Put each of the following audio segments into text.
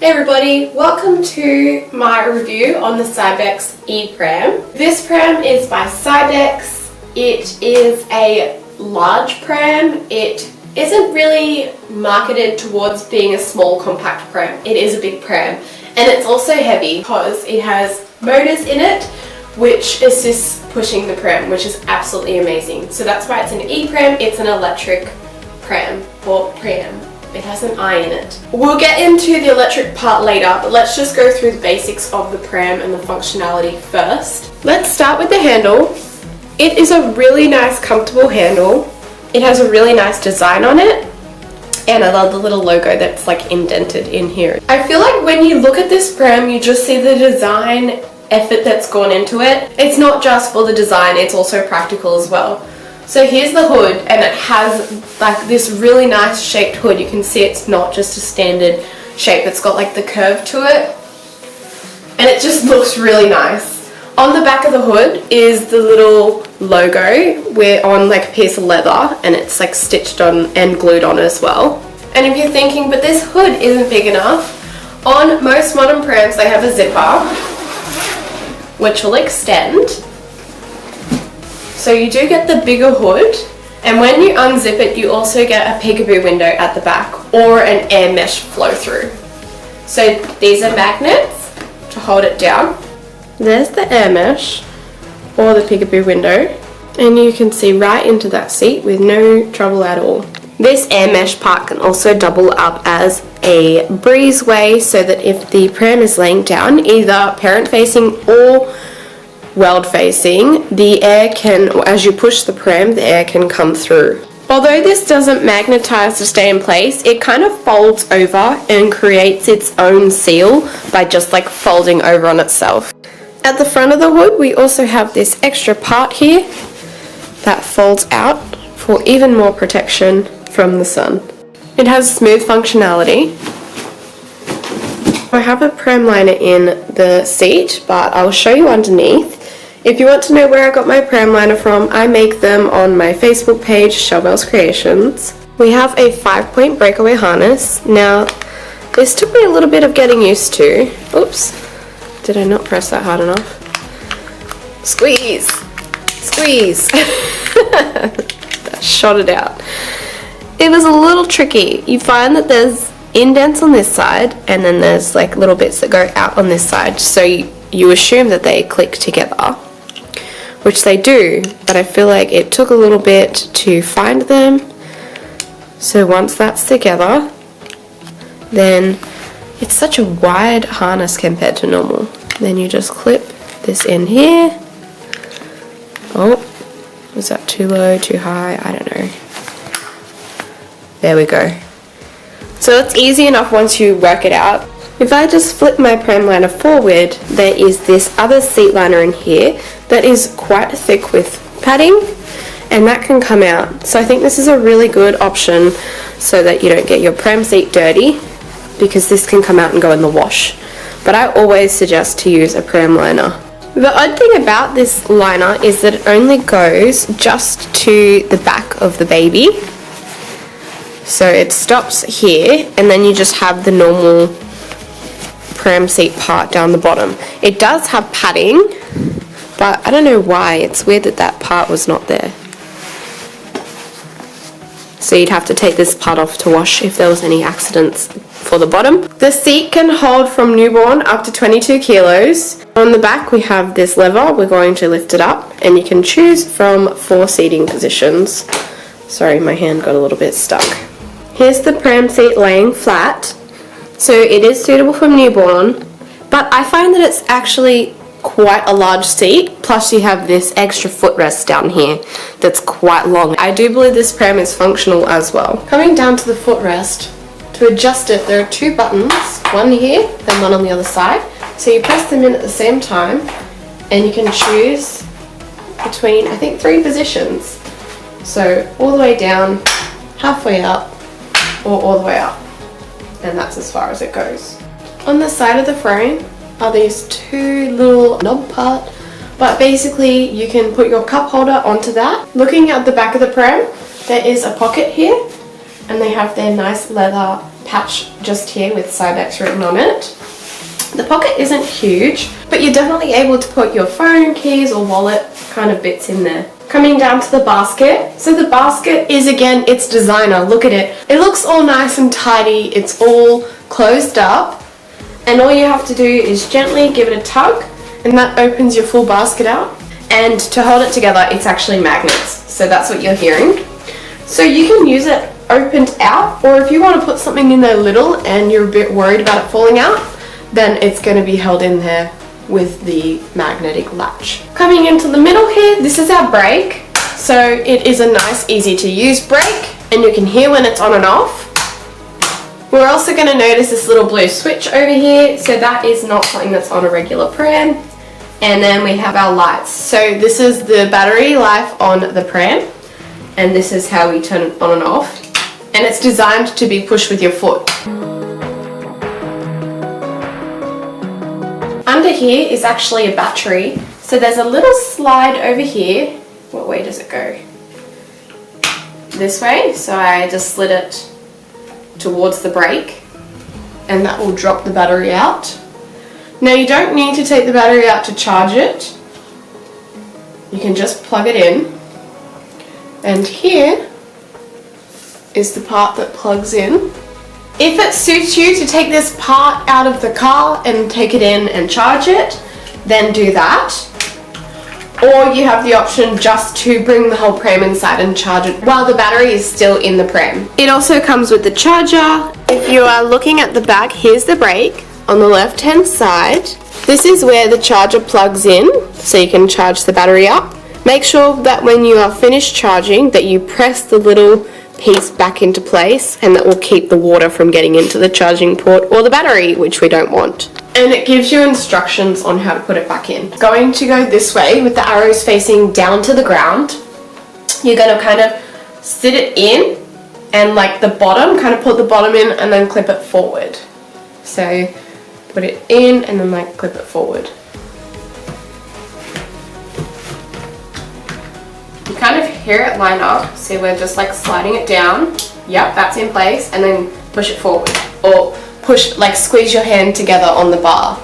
Hey everybody, welcome to my review on the Cybex E-Pram. This pram is by Cybex. It is a large pram. It isn't really marketed towards being a small compact pram. It is a big pram, and it's also heavy because it has motors in it which assists pushing the pram, which is absolutely amazing. So that's why it's an E-Pram. It's an electric pram, or pram. It has an I in it. We'll get into the electric part later, but let's just go through the basics of the pram and the functionality first. Let's start with the handle. It is a really nice, comfortable handle. It has a really nice design on it, and I love the little logo that's like indented in here. I feel like when you look at this pram, you just see the design effort that's gone into it. It's not just for the design, it's also practical as well. So here's the hood, and it has like this really nice shaped hood. You can see it's not just a standard shape, it's got like the curve to it, and it just looks really nice. On the back of the hood is the little logo. We're on like a piece of leather, and it's like stitched on and glued on as well. And if you're thinking, but this hood isn't big enough, on most modern prams they have a zipper which will extend. So you do get the bigger hood, and when you unzip it you also get a peekaboo window at the back or an air mesh flow through. So these are magnets to hold it down. There's the air mesh or the peekaboo window, and you can see right into that seat with no trouble at all. This air mesh part can also double up as a breezeway, so that if the pram is laying down, either parent facing or world facing, the air can, as you push the pram, the air can come through. Although this doesn't magnetize to stay in place, it kind of folds over and creates its own seal by just like folding over on itself. At the front of the hood we also have this extra part here that folds out for even more protection from the sun. It has smooth functionality. I have a pram liner in the seat, but I'll show you underneath. If you want to know where I got my pram liner from, I make them on my Facebook page, Shellbells Creations. We have a 5-point breakaway harness. Now, this took me a little bit of getting used to. Oops, did I not press that hard enough? Squeeze! Squeeze! That shot it out. It was a little tricky. You find that there's indents on this side, and then there's like little bits that go out on this side, so you assume that they click together, which they do, but I feel like it took a little bit to find them. So once that's together, then it's such a wide harness compared to normal. Then you just clip this in here. Oh, was that too low, too high? I don't know. There we go. So it's easy enough once you work it out. If I just flip my pram liner forward, there is this other seat liner in here that is quite thick with padding, and that can come out. So I think this is a really good option so that you don't get your pram seat dirty, because this can come out and go in the wash. But I always suggest to use a pram liner. The odd thing about this liner is that it only goes just to the back of the baby. So it stops here, and then you just have the normal pram seat part down the bottom. It does have padding, but I don't know why. It's weird that that part was not there. So you'd have to take this part off to wash if there was any accidents for the bottom. The seat can hold from newborn up to 22 kilos. On the back we have this lever. We're going to lift it up, and you can choose from 4 seating positions. Sorry, my hand got a little bit stuck. Here's the pram seat laying flat. So it is suitable for newborn, but I find that it's actually quite a large seat, plus you have this extra footrest down here that's quite long. I do believe this pram is functional as well. Coming down to the footrest, to adjust it there are 2 buttons, one here and one on the other side. So you press them in at the same time, and you can choose between, I think, 3 positions. So all the way down, halfway up, or all the way up. And that's as far as it goes. On the side of the frame are these 2 little knob part, but basically you can put your cup holder onto that. Looking at the back of the pram, there is a pocket here, and they have their nice leather patch just here with Cybex written on it. The pocket isn't huge, but you're definitely able to put your phone, keys or wallet kind of bits in there. Coming down to the basket. So the basket is, again, it's designer. Look at it. It looks all nice and tidy. It's all closed up. And all you have to do is gently give it a tug, and that opens your full basket out. And to hold it together, it's actually magnets. So that's what you're hearing. So you can use it opened out, or if you want to put something in there little and you're a bit worried about it falling out, then it's going to be held in there with the magnetic latch. Coming into the middle here, this is our brake. So it is a nice, easy to use brake, and you can hear when it's on and off. We're also going to notice this little blue switch over here, so that is not something that's on a regular pram. And then we have our lights. So this is the battery life on the pram, and this is how we turn it on and off. And it's designed to be pushed with your foot. Under here is actually a battery. So there's a little slide over here. What way does it go? This way. So I just slid it towards the brake, and that will drop the battery out. Now you don't need to take the battery out to charge it. You can just plug it in. And here is the part that plugs in. If it suits you to take this part out of the car and take it in and charge it, then do that. Or you have the option just to bring the whole pram inside and charge it while the battery is still in the pram. It also comes with the charger. If you are looking at the back, here's the brake on the left hand side. This is where the charger plugs in, so you can charge the battery up. Make sure that when you are finished charging that you press the little piece back into place, and that will keep the water from getting into the charging port or the battery, which we don't want. And it gives you instructions on how to put it back in. Going to go this way with the arrows facing down to the ground. You're going to kind of sit it in, and like the bottom, kind of put the bottom in and then clip it forward. So put it in and then like clip it forward. You kind of hear it line up, so we're just like sliding it down. Yep, that's in place, and then push it forward. Or push, like squeeze your hand together on the bar.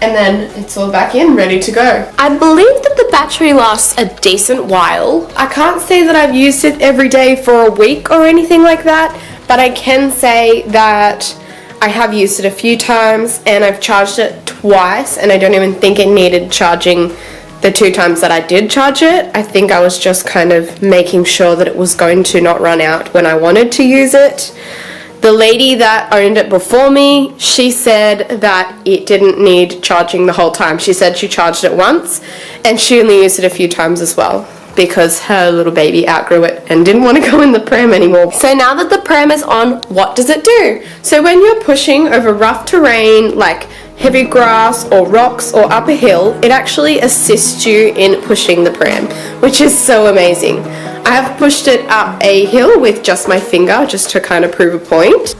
And then it's all back in, ready to go. I believe that the battery lasts a decent while. I can't say that I've used it every day for a week or anything like that, but I can say that I have used it a few times, and I've charged it twice, and I don't even think it needed charging the 2 times that I did charge it. I think I was just kind of making sure that it was going to not run out when I wanted to use it. The lady that owned it before me, she said that it didn't need charging the whole time. She said she charged it once, and she only used it a few times as well, because her little baby outgrew it and didn't want to go in the pram anymore. So now that the pram is on, what does it do? So when you're pushing over rough terrain, like heavy grass or rocks or up a hill, it actually assists you in pushing the pram, which is so amazing. I have pushed it up a hill with just my finger, just to kind of prove a point.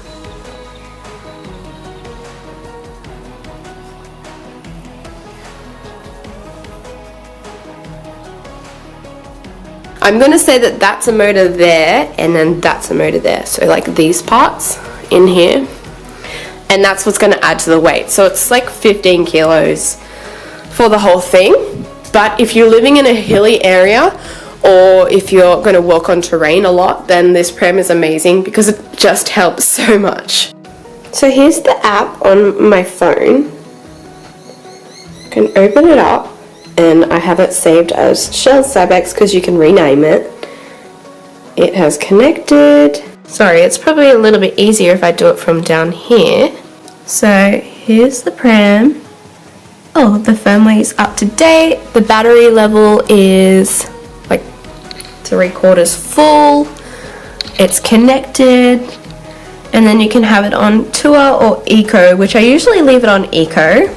I'm going to say that that's a motor there, and then that's a motor there. So like these parts in here. And that's what's going to add to the weight. So it's like 15 kilos for the whole thing. But if you're living in a hilly area, or if you're going to walk on terrain a lot, then this pram is amazing because it just helps so much. So here's the app on my phone. I can open it up, and I have it saved as Shell Cybex because you can rename it. It has connected. Sorry, it's probably a little bit easier if I do it from down here. So here's the pram. Oh, the firmware is up to date. The battery level is like 3/4 full. It's connected. And then you can have it on Tour or Eco, which I usually leave it on Eco.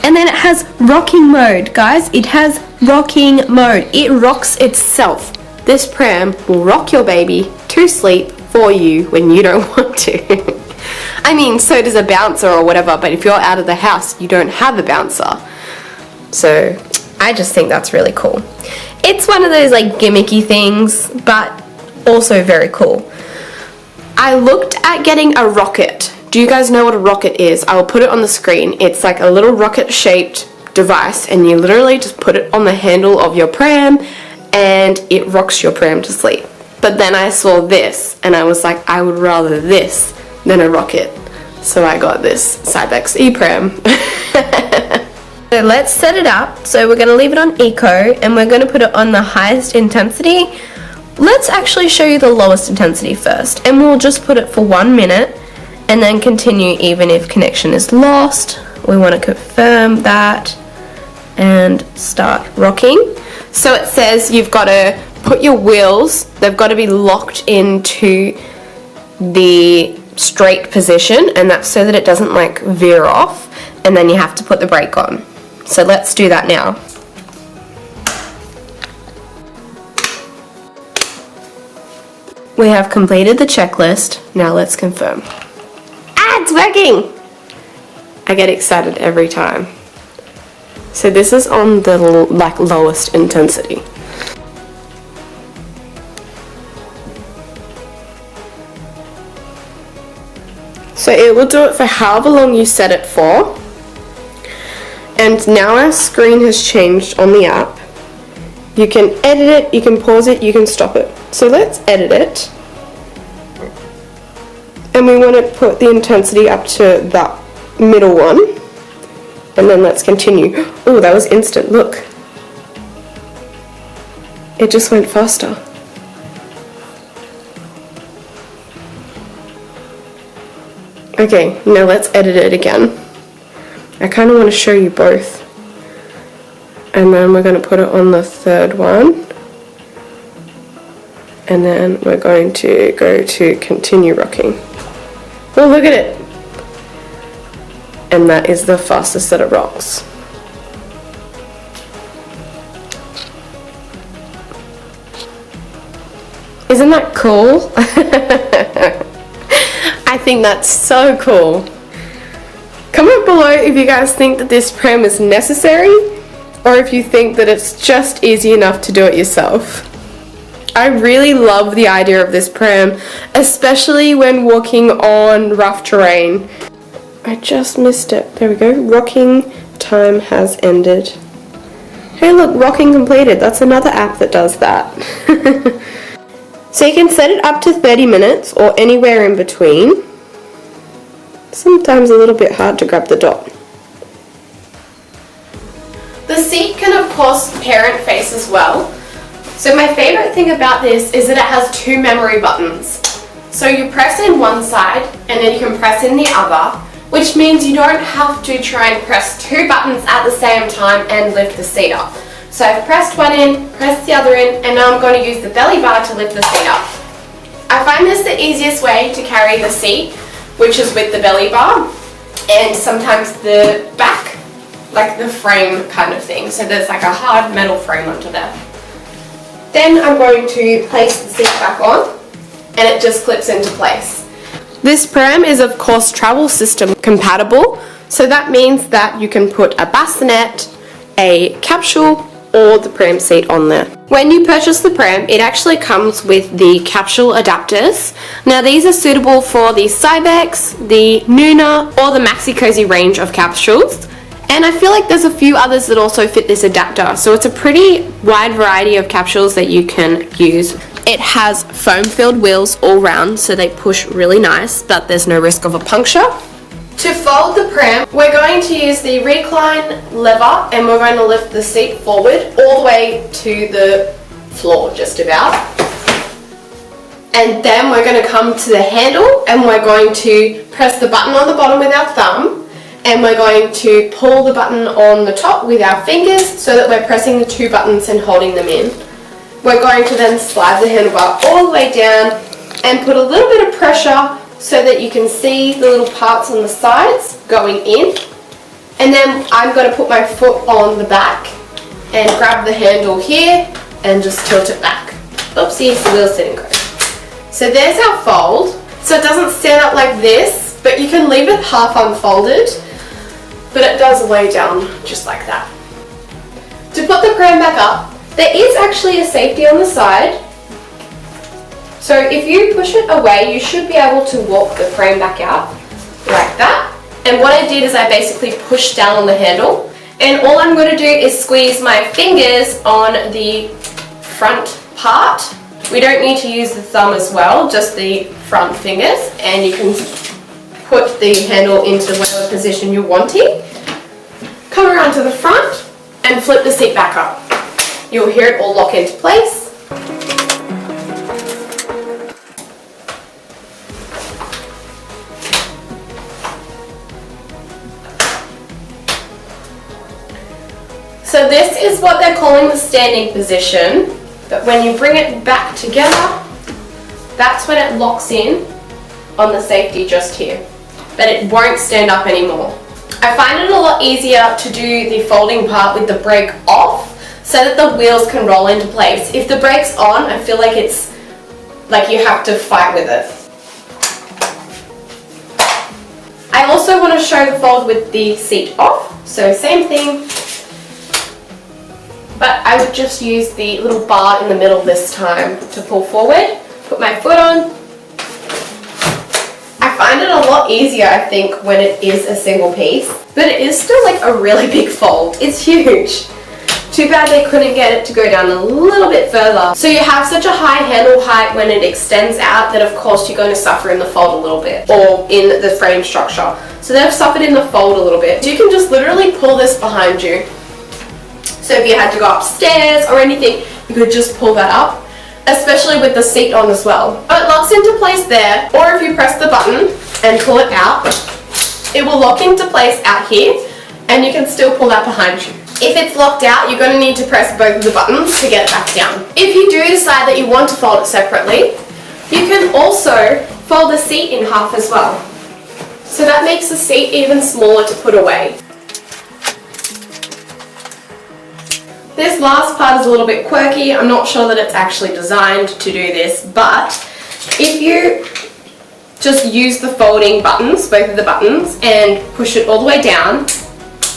And then it has rocking mode, guys. It has rocking mode. It rocks itself. This pram will rock your baby to sleep for you when you don't want to. I mean, so does a bouncer or whatever, but if you're out of the house, you don't have a bouncer. So I just think that's really cool. It's one of those like gimmicky things, but also very cool. I looked at getting a rocket. Do you guys know what a rocket is? I will put it on the screen. It's like a little rocket shaped device, and you literally just put it on the handle of your pram and it rocks your pram to sleep. But then I saw this and I was like, I would rather this than a rocket. So I got this Cybex ePram. So let's set it up. So we're going to leave it on eco and we're going to put it on the highest intensity. Let's actually show you the lowest intensity first, and we'll just put it for 1 minute and then continue even if connection is lost. We want to confirm that and start rocking. So it says you've got to put your wheels, they've got to be locked into the straight position, and that's so that it doesn't like veer off, and then you have to put the brake on. So let's do that now. We have completed the checklist. Now let's confirm. Ah, it's working! I get excited every time. So this is on the lowest intensity. So it will do it for however long you set it for. And now our screen has changed on the app. You can edit it, you can pause it, you can stop it. So let's edit it. And we want to put the intensity up to that middle one. And then let's continue. Oh, that was instant, look. It just went faster. Okay, now let's edit it again. I kind of want to show you both. And then we're going to put it on the third one. And then we're going to go to continue rocking. Oh, look at it! And that is the fastest that it rocks. Isn't that cool? I think that's so cool. Comment below if you guys think that this pram is necessary, or if you think that it's just easy enough to do it yourself. I really love the idea of this pram, especially when walking on rough terrain. I just missed it. There we go. Rocking time has ended. Hey look, rocking completed. That's another app that does that. So you can set it up to 30 minutes or anywhere in between. Sometimes a little bit hard to grab the dot. The seat can of course parent face as well. So my favorite thing about this is that it has 2 memory buttons. So you press in one side and then you can press in the other, which means you don't have to try and press 2 buttons at the same time and lift the seat up. So I've pressed one in, pressed the other in, and now I'm going to use the belly bar to lift the seat up. I find this the easiest way to carry the seat, which is with the belly bar and sometimes the back, like the frame kind of thing. So there's like a hard metal frame under there. Then I'm going to place the seat back on and it just clips into place. This pram is of course travel system compatible, so that means that you can put a bassinet, a capsule, or the pram seat on there. When you purchase the pram, it actually comes with the capsule adapters. Now these are suitable for the Cybex, the Nuna, or the Maxi-Cosi range of capsules. And I feel like there's a few others that also fit this adapter, so it's a pretty wide variety of capsules that you can use. It has foam-filled wheels all round, so they push really nice, but there's no risk of a puncture. To fold the pram, we're going to use the recline lever and we're going to lift the seat forward all the way to the floor, just about. And then we're going to come to the handle and we're going to press the button on the bottom with our thumb, and we're going to pull the button on the top with our fingers so that we're pressing the 2 buttons and holding them in. We're going to then slide the handlebar all the way down and put a little bit of pressure so that you can see the little parts on the sides going in. And then I'm going to put my foot on the back and grab the handle here and just tilt it back. Oopsie, the wheel's didn't go. So there's our fold. So it doesn't stand up like this, but you can leave it half unfolded, but it does lay down just like that. To put the pram back up, there is actually a safety on the side. So if you push it away, you should be able to walk the frame back out like that. And what I did is I basically pushed down on the handle, and all I'm going to do is squeeze my fingers on the front part. We don't need to use the thumb as well, just the front fingers, and you can put the handle into whatever position you're wanting. Come around to the front and flip the seat back up. You'll hear it all lock into place. So this is what they're calling the standing position, but when you bring it back together, that's when it locks in on the safety just here, but it won't stand up anymore. I find it a lot easier to do the folding part with the brake off so that the wheels can roll into place. If the brake's on, I feel like it's like you have to fight with it. I also want to show the fold with the seat off, so same thing. But I would just use the little bar in the middle this time to pull forward, put my foot on. I find it a lot easier, I think, when it is a single piece, but it is still like a really big fold. It's huge. Too bad they couldn't get it to go down a little bit further. So you have such a high handle height when it extends out that of course you're going to suffer in the fold a little bit, or in the frame structure. So they've suffered in the fold a little bit. So you can just literally pull this behind you. So if you had to go upstairs or anything, you could just pull that up, especially with the seat on as well. It locks into place there, or if you press the button and pull it out, it will lock into place out here, and you can still pull that behind you. If it's locked out, you're going to need to press both of the buttons to get it back down. If you do decide that you want to fold it separately, you can also fold the seat in half as well. So that makes the seat even smaller to put away. This last part is a little bit quirky. I'm not sure that it's actually designed to do this, but if you just use the folding buttons, both of the buttons, and push it all the way down,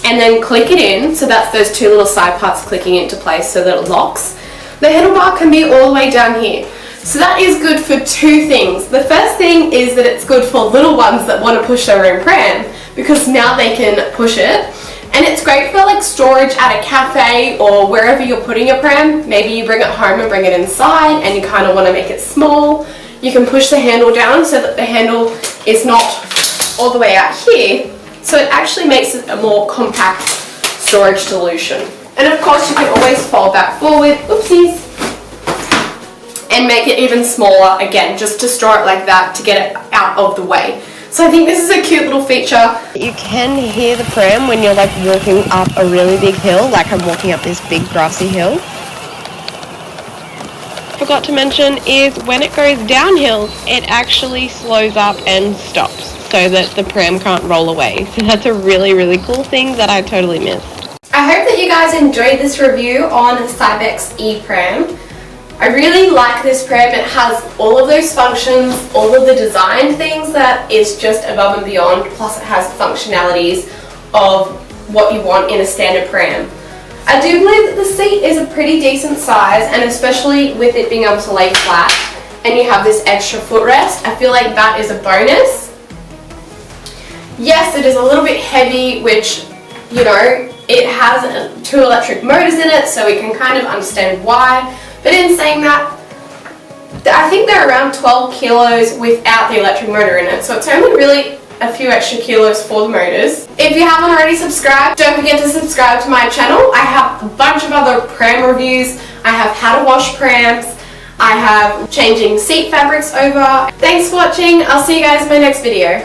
and then click it in, so that's those two little side parts clicking into place so that it locks, the handlebar can be all the way down here. So that is good for two things. The first thing is that it's good for little ones that want to push their own pram, because now they can push it. And it's great for like storage at a cafe or wherever you're putting your pram. Maybe you bring it home and bring it inside and you kind of want to make it small. You can push the handle down so that the handle is not all the way out here. So it actually makes it a more compact storage solution. And of course you can always fold that forward, oopsies, and make it even smaller again, just to store it like that to get it out of the way. So I think this is a cute little feature. You can hear the pram when you're like walking up a really big hill, like I'm walking up this big grassy hill. Forgot to mention is when it goes downhill, it actually slows up and stops so that the pram can't roll away. So that's a really, really cool thing that I totally missed. I hope that you guys enjoyed this review on Cybex ePram. I really like this pram. It has all of those functions, all of the design things that is just above and beyond, plus it has functionalities of what you want in a standard pram. I do believe that the seat is a pretty decent size, and especially with it being able to lay flat and you have this extra footrest, I feel like that is a bonus. Yes, it is a little bit heavy, which, you know, it has 2 electric motors in it, so we can kind of understand why. But in saying that, I think they're around 12 kilos without the electric motor in it, so it's only really a few extra kilos for the motors. If you haven't already subscribed, don't forget to subscribe to my channel. I have a bunch of other pram reviews. I have how to wash prams. I have changing seat fabrics over. Thanks for watching. I'll see you guys in my next video.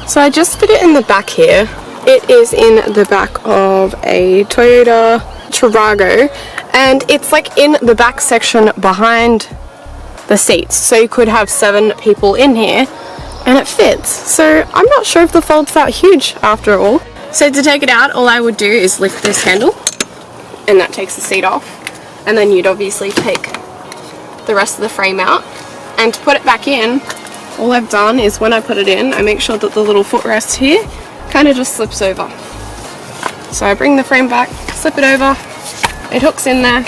So I just fit it in the back here. It is in the back of a Toyota Trivago, and it's like in the back section behind the seats, so you could have 7 people in here and it fits. So I'm not sure if the fold's that huge after all. So to take it out, all I would do is lift this handle and that takes the seat off, and then you'd obviously take the rest of the frame out. And to put it back in, all I've done is when I put it in, I make sure that the little footrest here kind of just slips over. So I bring the frame back, slip it over, it hooks in there,